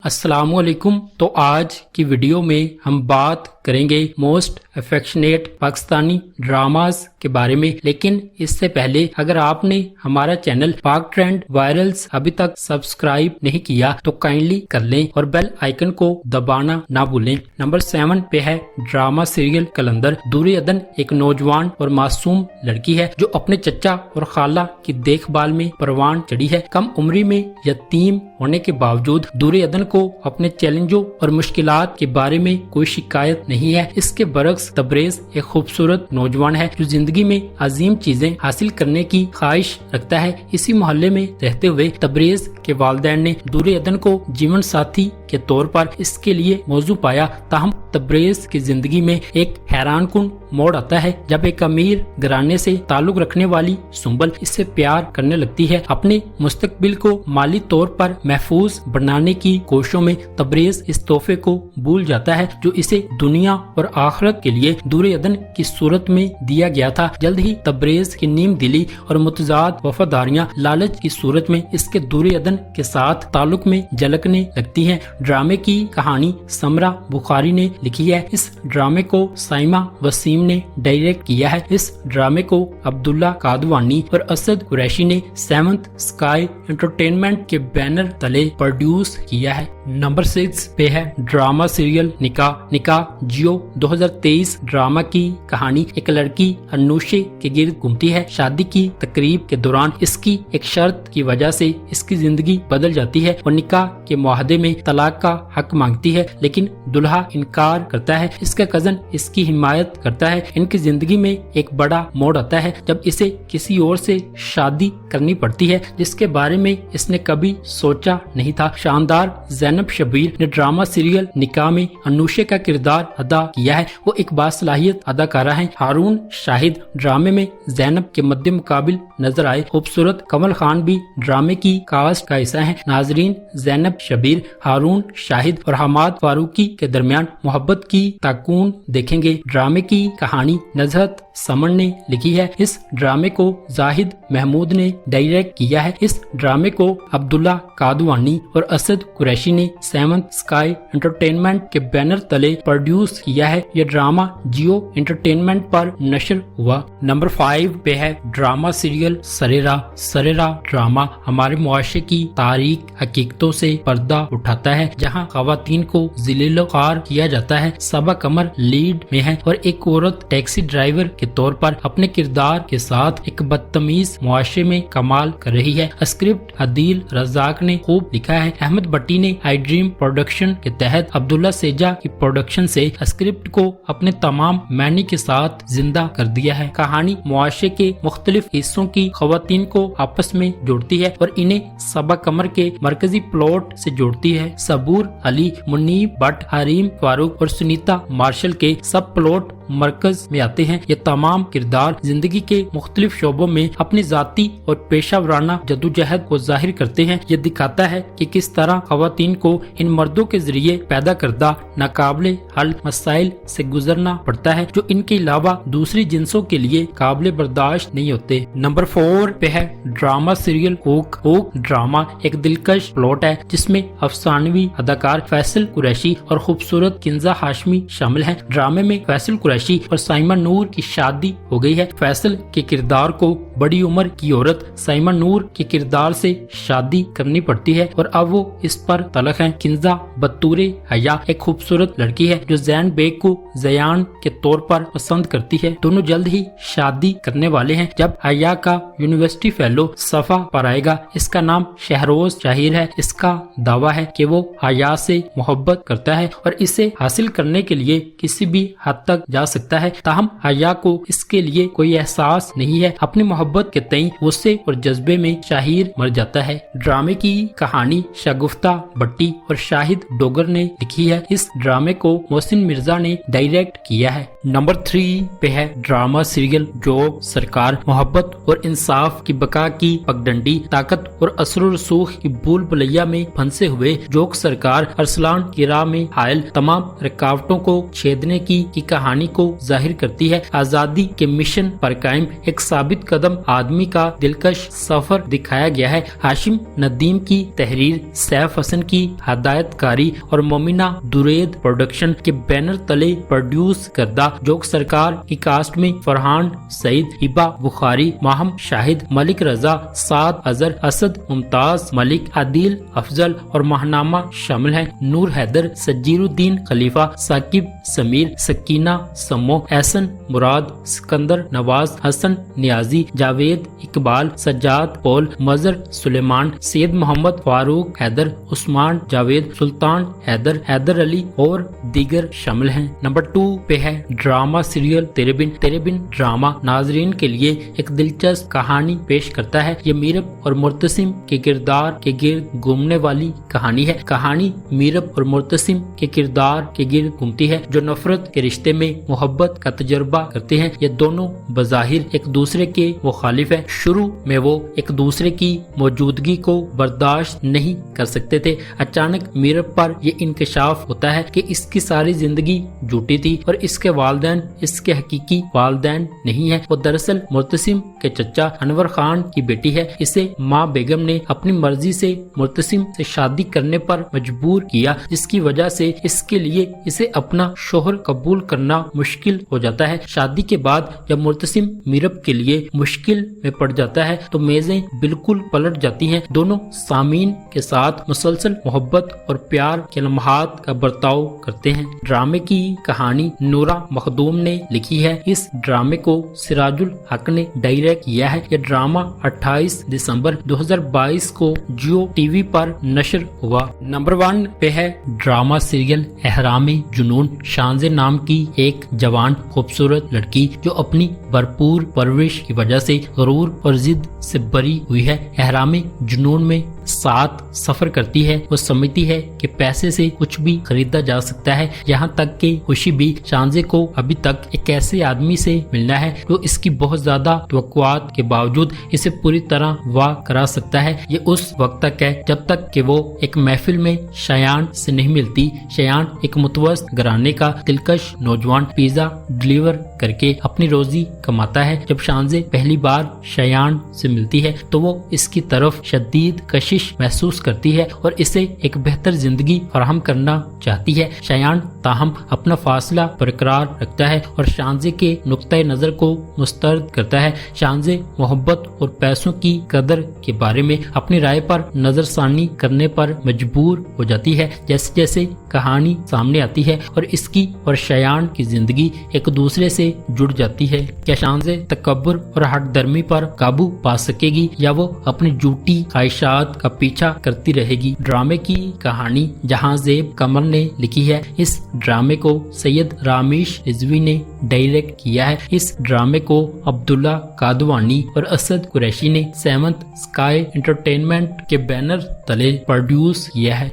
अस्सलामुअलैकुम। तो आज की वीडियो में हम बात करेंगे मोस्ट अफेक्शनेट पाकिस्तानी ड्रामास के बारे में। लेकिन इससे पहले अगर आपने हमारा चैनल पाक ट्रेंड वायरल्स अभी तक सब्सक्राइब नहीं किया तो काइंडली कर लें और बेल आइकन को दबाना ना भूलें। नंबर 7 पे है ड्रामा सीरियल कलंदर। दूरे अदन एक नौजवान और मासूम लड़की है जो अपने चचा और खाला की देखभाल में परवान चढ़ी है। कम उम्री में यतीम होने के बावजूद दूरे अदन को अपने चैलेंजों और मुश्किलात के बारे में कोई शिकायत नहीं है। इसके बरक्स तबरेज एक खूबसूरत नौजवान है जो जिंदगी में अजीम चीजें हासिल करने की ख्वाहिश रखता है। इसी मोहल्ले में रहते हुए तबरेज के वालिदैन ने दूरे अदन को जीवन साथी के तौर पर इसके लिए मौजू पाया। ताहम तबरेज की जिंदगी में एक हैरानकुन मोड़ आता है जब एक अमीर घराने से ताल्लुक रखने वाली सुंबल इससे प्यार करने लगती है। अपने मुस्तकबिल को माली तौर पर महफूज बनाने की कोशिशों में तबरेज इस तोहफे को भूल जाता है जो इसे दुनिया और आखिरत के लिए दूरे अदन की सूरत में दिया गया था। जल्द ही तबरेज की नीम दिली और मुतजाद वफादारियां लालच की सूरत में इसके दूरे अदन के साथ ताल्लुक में झलकने लगती हैं। ड्रामे की कहानी समरा बुखारी ने लिखी है। इस ड्रामे को साइमा वसीम ने डायरेक्ट किया है। इस ड्रामे को अब्दुल्ला कादवानी और असद कुरैशी ने 7th स्काई एंटरटेनमेंट के बैनर तले प्रोड्यूस किया है। नंबर 6 पे है ड्रामा सीरियल निकाह जियो 2023 ड्रामा की कहानी एक लड़की अनुषे के गिर्द घूमती है। शादी की तकरीब के दौरान इसकी एक शर्त की वजह से इसकी जिंदगी बदल जाती है और निकाह के मुआहदे में तलाक का हक मांगती है, लेकिन दुल्हा इनकार करता है। इसका कजन इसकी हिमायत करता है। इनकी जिंदगी में एक बड़ा मोड़ आता है जब इसे किसी और से शादी करनी पड़ती है जिसके बारे में इसने कभी सोचा नहीं था। शानदार ज़ैनब शब्बीर ने ड्रामा सीरियल निकाह में अनुषे का किरदार अदा किया है। वो एक बासलाहियत अदाकारा है। हारून शाहिद ड्रामे में ज़ैनब के मद्दे मुकाबिल नजर आए। खूबसूरत कमल खान भी ड्रामे की कास्ट का हिस्सा है। नाजरीन, ज़ैनब शब्बीर, हारून शाहिद और हमाद फारूकी के दरमियान मोहब्बत की ताकून देखेंगे। ड्रामे की कहानी नजहत समन ने लिखी है। इस ड्रामे को जाहिद महमूद ने डायरेक्ट किया है। इस ड्रामे को अब्दुल्ला कादवानी और असद कुरैशी ने 7th स्काई एंटरटेनमेंट के बैनर तले प्रोड्यूस किया है। यह ड्रामा जियो एंटरटेनमेंट पर नशर हुआ। नंबर 5 पे है ड्रामा सीरियल सरेरा ड्रामा हमारे मुआशरे की तारीख हकीकतों से पर्दा उठाता है, जहां खवातीन को जिलेलो-ख्वार किया जाता है। सबा कमर लीड में है और एक औरत टैक्सी ड्राइवर के तौर पर अपने किरदार के साथ एक बदतमीज मुआशरे में कमाल कर रही है। स्क्रिप्ट अदील रज़ाक ने खूब लिखा है। अहमद भट्टी ने आई ड्रीम प्रोडक्शन के तहत अब्दुल्ला सेजा की प्रोडक्शन से स्क्रिप्ट को अपने तमाम मैनी के साथ जिंदा कर दिया है। कहानी मुआशरे के मुख्तलिफ हिस्सों की खवातीन को आपस में जोड़ती है और इन्हें सबा कमर के मरकजी प्लॉट से जोड़ती है। सबूर अली, मुनीब भट्ट, हरीम फारूक और सुनीता मार्शल के सब प्लॉट मरकज में आते हैं। ये तमाम किरदार जिंदगी के मुख्तलिफ शोबों में अपनी जाती और पेशा वराना जदोजहद को जाहिर करते हैं। ये दिखाता है कि किस तरह खवातीन को इन मर्दों के जरिए पैदा करदा नाकाबिले हल मसाइल से गुजरना पड़ता है जो इनके अलावा दूसरी जिन्सों के लिए काबिले बर्दाश्त नहीं होते। नंबर 4 पे है ड्रामा सीरियल होक ड्रामा एक दिलकश प्लॉट है जिसमें अफसानवी अदाकार फैसल कुरैशी और खूबसूरत किंजा हाशमी शामिल हैं। ड्रामे में फैसल कुरैशी और साइमा नूर की शादी हो गई है। फैसल के किरदार को बड़ी उम्र की औरत साइमा नूर के किरदार से शादी करनी पड़ती है और अब वो इस पर तलक है। किंजा बतूरे हया एक खूबसूरत लड़की है जो जैन बेग को जयान के तौर पर पसंद करती है। दोनों जल्द ही शादी करने वाले हैं जब हया का यूनिवर्सिटी फेलो सफा पर आएगा। इसका नाम शहरोज शाहिर है। इसका दावा है कि वो हया से मोहब्बत करता है और इसे हासिल करने के लिए किसी भी हद तक जा सकता है। ताहम हया को इसके लिए कोई एहसास नहीं है। अपनी मोहब्बत के तई गुस्से और जज्बे में शाहिर मर जाता है। ड्रामे की कहानी शगुफ्ता भट्टी और शाहिद डोगर ने लिखी है। इस ड्रामे को मोहसिन मिर्जा ने डायरेक्ट किया है। नंबर 3 पे है ड्रामा सीरियल जोग सरकार मोहब्बत और इंसाफ की बका की पगडंडी ताकत और असर रसूख की भूल भुलैया में फंसे हुए जोग सरकार अरसलान की राह में हायल तमाम रुकावटों को छेदने की कहानी کو ظاہر کرتی ہے। آزادی کے مشن پر قائم ایک ثابت قدم آدمی کا دلکش سفر دکھایا گیا ہے۔ ہاشم ندیم کی تحریر، سیف حسن کی ہدایت کاری اور مومنہ درید پروڈکشن کے بینر تلے پروڈیوس کردہ جوک سرکار کی کاسٹ میں فرحان سعید، ہبہ بخاری، ماہم شاہد، ملک رضا، سعد اظہر، اسد ممتاز ملک، عادل افضل اور ماہنامہ شامل ہیں۔ نور حیدر، سجیر الدین خلیفہ، ثاقب سمیر، سکینہ سمو، احسن مراد، سکندر نواز، حسن نیازی، جاوید اقبال، سجاد پول، مظہر سلیمان، سید محمد فاروق حیدر، عثمان جاوید، سلطان حیدر، حیدر علی اور دیگر شامل ہیں۔ نمبر 2 پہ ہے ڈرامہ سیریل تیرے بن ڈرامہ ناظرین کے لیے ایک دلچسپ کہانی پیش کرتا ہے۔ یہ میرب اور مرتسم کے کردار کے گرد گھومنے والی کہانی ہے۔ کہانی میرب اور مرتسم کے کردار کے گرد گھومتی ہے جو نفرت کے رشتے میں محبت کا تجربہ کرتے ہیں۔ یہ دونوں بظاہر ایک دوسرے کے مخالف ہیں۔ شروع میں وہ ایک دوسرے کی موجودگی کو برداشت نہیں کر سکتے تھے۔ اچانک میرب پر یہ انکشاف ہوتا ہے کہ اس کی ساری زندگی جھوٹی تھی اور اس کے والدین اس کے حقیقی والدین نہیں ہیں۔ وہ دراصل مرتسم کے چچا انور خان کی بیٹی ہے۔ اسے ماں بیگم نے اپنی مرضی سے مرتسم سے شادی کرنے پر مجبور کیا، جس کی وجہ سے اس کے لیے اسے اپنا شوہر قبول کرنا مشکل ہو جاتا ہے۔ شادی کے بعد جب مرتسم میرب کے لیے مشکل میں پڑ جاتا ہے تو میزیں بالکل پلٹ جاتی ہیں۔ دونوں سامعین کے ساتھ مسلسل محبت اور پیار کے لمحات کا برتاؤ کرتے ہیں۔ ڈرامے کی کہانی نورا مخدوم نے لکھی ہے۔ اس ڈرامے کو سراج الحق نے ڈائریکٹ کیا ہے۔ یہ ڈرامہ 28 دسمبر 2022 کو جیو ٹی وی پر نشر ہوا۔ نمبر 1 پہ ہے ڈرامہ سیریل احرام جنون۔ شانزے نام کی ایک جوان خوبصورت لڑکی جو اپنی بھرپور پرورش کی وجہ سے غرور اور ضد سے بری ہوئی ہے، احرام جنون میں ساتھ سفر کرتی ہے۔ وہ سمجھتی ہے کہ پیسے سے کچھ بھی خریدا جا سکتا ہے، یہاں تک کہ خوشی بھی۔ شانزے کو ابھی تک ایک ایسے آدمی سے ملنا ہے جو اس کی بہت زیادہ توقعات کے باوجود اسے پوری طرح واہ کرا سکتا ہے۔ یہ اس وقت تک ہے جب تک کہ وہ ایک محفل میں شایان سے نہیں ملتی۔ شایان ایک متوسط گھرانے کا دلکش نوجوان پیزا ڈلیور کر کے اپنی روزی کماتا ہے۔ جب شانزے پہلی بار شایان سے ملتی ہے تو وہ اس کی طرف شدید کشش محسوس کرتی ہے اور اسے ایک بہتر زندگی فراہم کرنا چاہتی ہے۔ شایان تاہم اپنا فاصلہ برقرار رکھتا ہے اور شانزے کے نقطۂ نظر کو مسترد کرتا ہے۔ شانزے محبت اور پیسوں کی قدر کے بارے میں اپنی رائے پر نظر ثانی کرنے پر مجبور ہو جاتی ہے جیسے جیسے کہانی سامنے آتی ہے اور اس کی اور شایان کی زندگی ایک دوسرے سے جڑ جاتی ہے۔ کیا شانزے تکبر اور ہٹ درمی پر قابو پا سکے گی یا وہ اپنی جھوٹی خواہشات کا پیچھا کرتی رہے گی؟ ڈرامے کی کہانی جہاں زیب قمر نے لکھی ہے۔ اس ڈرامے کو سید رامیش رضوی نے ڈائریکٹ کیا ہے۔ اس ڈرامے کو عبداللہ قادوانی اور اسد قریشی نے سیونتھ اسکائی انٹرٹینمنٹ کے بینر تلے پروڈیوس کیا ہے۔